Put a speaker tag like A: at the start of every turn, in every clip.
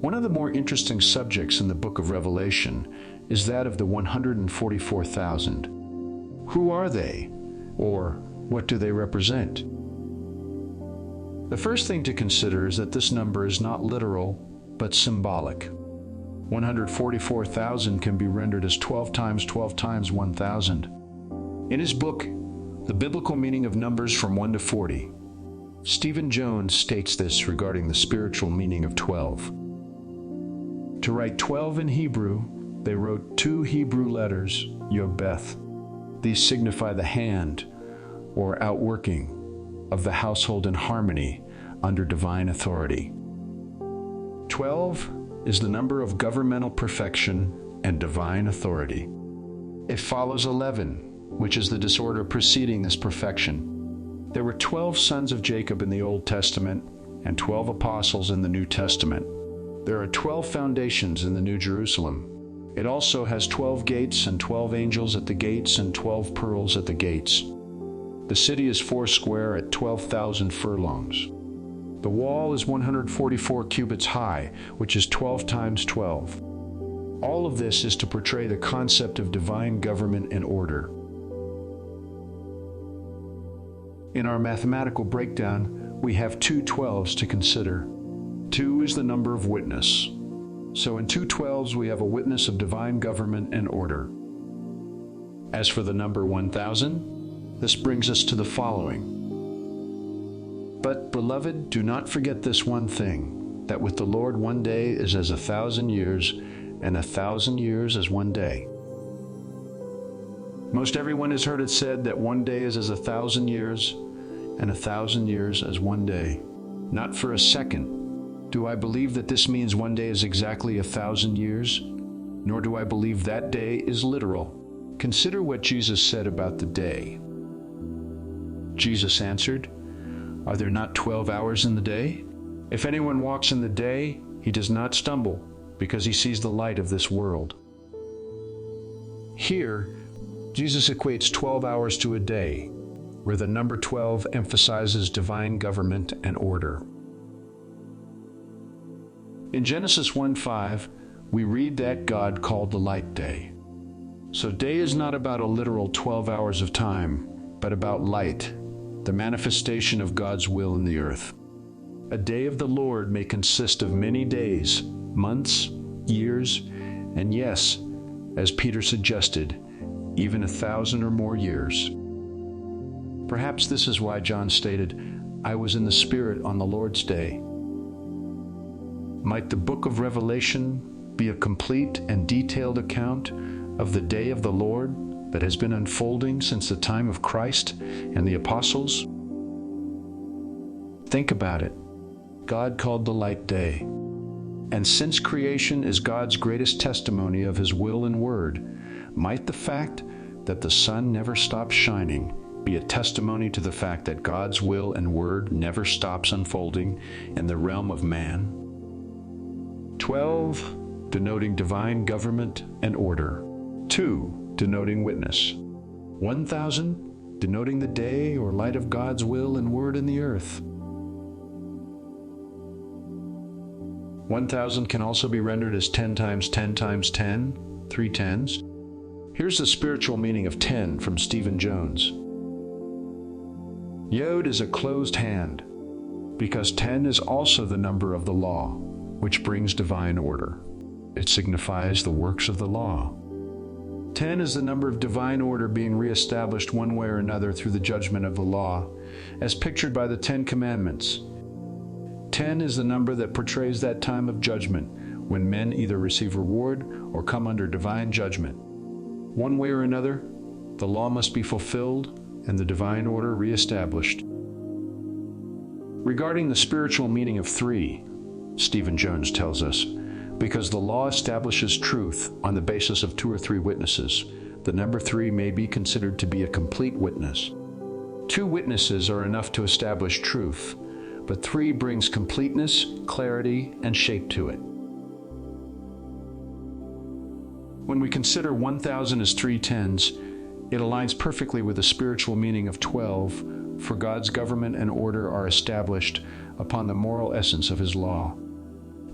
A: One of the more interesting subjects in the book of Revelation is that of the 144,000. Who are they, or what do they represent? The first thing to consider is that this number is not literal, but symbolic. 144,000 can be rendered as 12 times 12 times 1,000. In his book, The Biblical Meaning of Numbers from 1 to 40, Stephen Jones states this regarding the spiritual meaning of 12. To write 12 in Hebrew, they wrote 2 Hebrew letters, Yod-Beth. These signify the hand, or outworking, of the household in harmony under divine authority. 12 is the number of governmental perfection and divine authority. It follows 11, which is the disorder preceding this perfection. There were 12 sons of Jacob in the Old Testament and 12 apostles in the New Testament. There are 12 foundations in the New Jerusalem. It also has 12 gates and 12 angels at the gates and 12 pearls at the gates. The city is 4 square at 12,000 furlongs. The wall is 144 cubits high, which is 12 times 12. All of this is to portray the concept of divine government and order. In our mathematical breakdown, we have 2 12s to consider. 2 is the number of witness. So in 2 12s, we have a witness of divine government and order. As for the number 1,000, this brings us to the following. But, beloved, do not forget this one thing, that with the Lord 1 day is as 1,000 years, and 1,000 years as 1 day. Most everyone has heard it said that 1 day is as 1,000 years, and 1,000 years as 1 day. Not for a second do I believe that this means 1 day is exactly 1,000 years, nor do I believe that day is literal. Consider what Jesus said about the day. Jesus answered, "Are there not 12 hours in the day? If anyone walks in the day, he does not stumble, because he sees the light of this world." Here, Jesus equates 12 hours to a day, where the number 12 emphasizes divine government and order. In Genesis 1:5, we read that God called the light day. So day is not about a literal 12 hours of time, but about light, the manifestation of God's will in the earth. A day of the Lord may consist of many days, months, years, and yes, as Peter suggested, even 1,000 or more years. Perhaps this is why John stated, "I was in the Spirit on the Lord's day." Might the book of Revelation be a complete and detailed account of the day of the Lord that has been unfolding since the time of Christ and the apostles? Think about it. God called the light day. And since creation is God's greatest testimony of His will and word, might the fact that the sun never stops shining be a testimony to the fact that God's will and word never stops unfolding in the realm of man? 12, denoting divine government and order. 2, denoting witness. 1,000, denoting the day or light of God's will and word in the earth. 1,000 can also be rendered as 10 times 10 times 10, 3 tens. Here's the spiritual meaning of 10 from Stephen Jones. Yod is a closed hand, because 10 is also the number of the law, which brings divine order. It signifies the works of the law. 10 is the number of divine order being reestablished one way or another through the judgment of the law, as pictured by the 10 Commandments. 10 is the number that portrays that time of judgment, when men either receive reward or come under divine judgment. One way or another, the law must be fulfilled and the divine order reestablished. Regarding the spiritual meaning of 3, Stephen Jones tells us, because the law establishes truth on the basis of 2 or 3 witnesses, the number 3 may be considered to be a complete witness. 2 witnesses are enough to establish truth, but 3 brings completeness, clarity, and shape to it. When we consider 1,000 as 3 tens, it aligns perfectly with the spiritual meaning of 12, for God's government and order are established upon the moral essence of His law.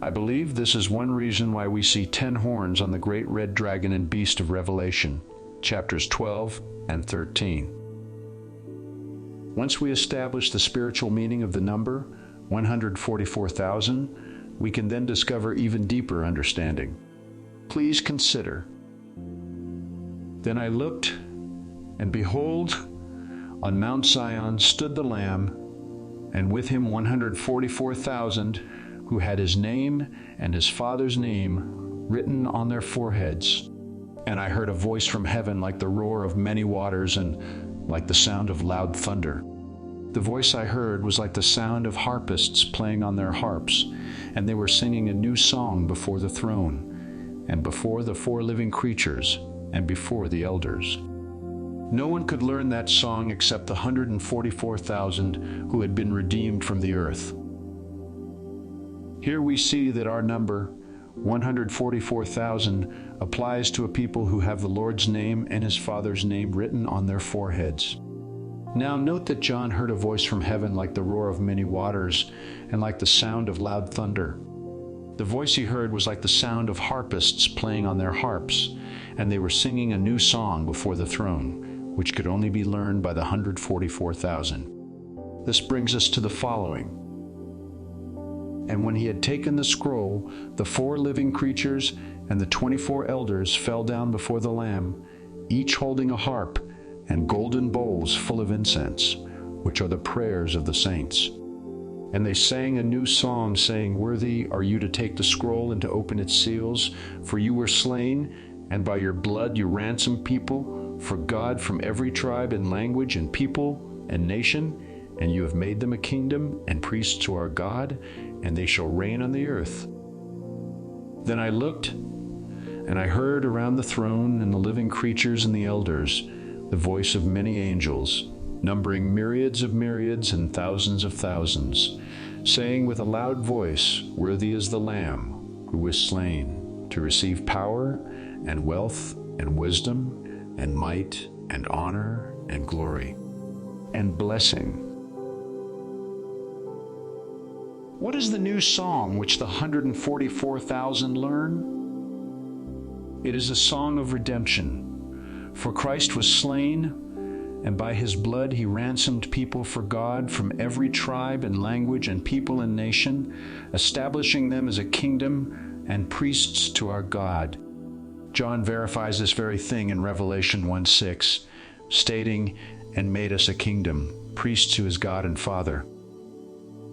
A: I believe this is one reason why we see 10 horns on the great red dragon and beast of Revelation, chapters 12 and 13. Once we establish the spiritual meaning of the number, 144,000, we can then discover even deeper understanding. Please consider. Then I looked, and behold, on Mount Zion stood the Lamb, and with him 144,000 who had his name and his Father's name written on their foreheads. And I heard a voice from heaven like the roar of many waters and like the sound of loud thunder. The voice I heard was like the sound of harpists playing on their harps, and they were singing a new song before the throne, and before the 4 living creatures, and before the elders. No one could learn that song except the 144,000 who had been redeemed from the earth. Here we see that our number, 144,000, applies to a people who have the Lord's name and his Father's name written on their foreheads. Now note that John heard a voice from heaven like the roar of many waters and like the sound of loud thunder. The voice he heard was like the sound of harpists playing on their harps, and they were singing a new song before the throne, which could only be learned by the 144,000. This brings us to the following. And when he had taken the scroll, the 4 living creatures and the 24 elders fell down before the Lamb, each holding a harp and golden bowls full of incense, which are the prayers of the saints. And they sang a new song, saying, "Worthy are you to take the scroll and to open its seals, for you were slain, and by your blood you ransomed people for God from every tribe and language and people and nation, and you have made them a kingdom and priests to our God, and they shall reign on the earth." Then I looked, and I heard around the throne and the living creatures and the elders the voice of many angels, numbering myriads of myriads and thousands of thousands, saying with a loud voice, "Worthy is the Lamb who was slain to receive power and wealth and wisdom and might and honor and glory and blessing." What is the new song which the 144,000 learn? It is a song of redemption. For Christ was slain, and by his blood he ransomed people for God from every tribe and language and people and nation, establishing them as a kingdom and priests to our God. John verifies this very thing in Revelation 1:6, stating, "And made us a kingdom, priests to his God and Father."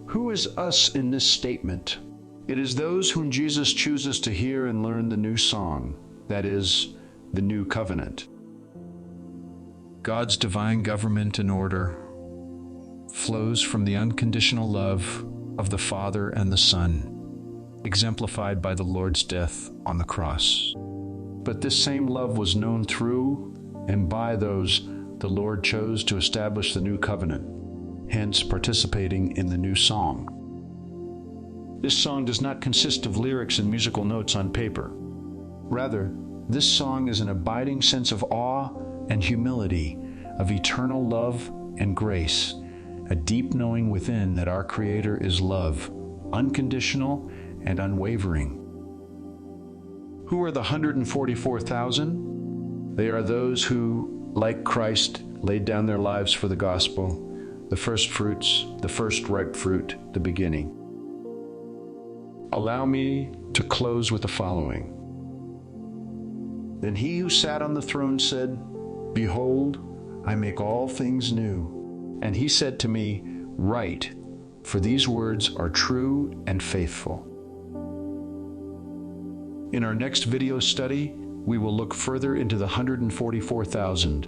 A: Who is us in this statement? It is those whom Jesus chooses to hear and learn the new song, that is, the new covenant. God's divine government and order flows from the unconditional love of the Father and the Son, exemplified by the Lord's death on the cross. But this same love was known through and by those the Lord chose to establish the new covenant, hence participating in the new song. This song does not consist of lyrics and musical notes on paper. Rather, this song is an abiding sense of awe and humility, of eternal love and grace, a deep knowing within that our Creator is love, unconditional and unwavering. Who are the 144,000? They are those who, like Christ, laid down their lives for the gospel, the first fruits, the first ripe fruit, the beginning. Allow me to close with the following. Then he who sat on the throne said, "Behold, I make all things new." And he said to me, "Write, for these words are true and faithful." In our next video study, we will look further into the 144,000